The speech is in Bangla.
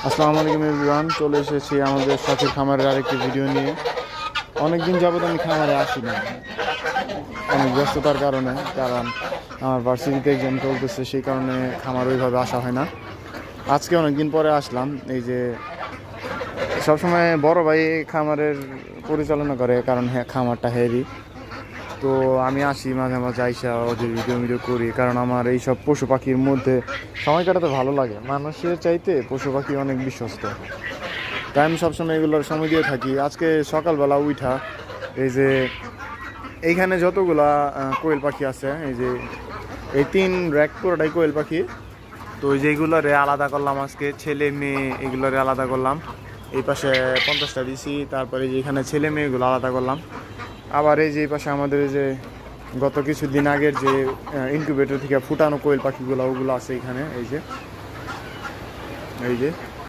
আসসালামু আলাইকুম এভরিওয়ান, চলে এসেছি আমাদের শখের খামারের আরেকটি ভিডিও নিয়ে। অনেকদিন যাবত আমি খামারে আসি না, অনেক ব্যস্ততার কারণে, কারণ আমার ভার্সিটিতে এক্সাম চলতেছে, সেই কারণে খামার ওইভাবে আসা হয় না। আজকে অনেকদিন পরে আসলাম। এই যে সবসময় বড় ভাই খামারের পরিচালনা করে, কারণ হ্যাঁ খামারটা হেভি। তো আমি আসি মাঝে মাঝে, আইসা ওদের ভিডিও করি, কারণ আমার এইসব পশু পাখির মধ্যে সময় কাটাতে ভালো লাগে। মানুষের চাইতে পশু পাখি অনেক বিশ্বস্ত, তাই আমি সবসময় এগুলোর সময় দিয়ে থাকি। আজকে সকালবেলা উঠা এই যে এইখানে যতগুলা কোয়েল পাখি আছে, এই যে এই 3 র্যাক পুরোটাই কোয়েল পাখি। তো ওই যে এইগুলোরে আলাদা করলাম, আজকে ছেলে মেয়ে এগুলোরে আলাদা করলাম। এই পাশে 50টা দিছি, তারপরে যে এখানে ছেলে মেয়েগুলো আলাদা করলাম। আবার এই যে এই পাশে আমাদের এই যে গত কিছুদিন আগের যে ইনকিউবেটর থেকে ফুটানো কোয়েল পাখিগুলো, ওগুলো আছে এখানে। এই যে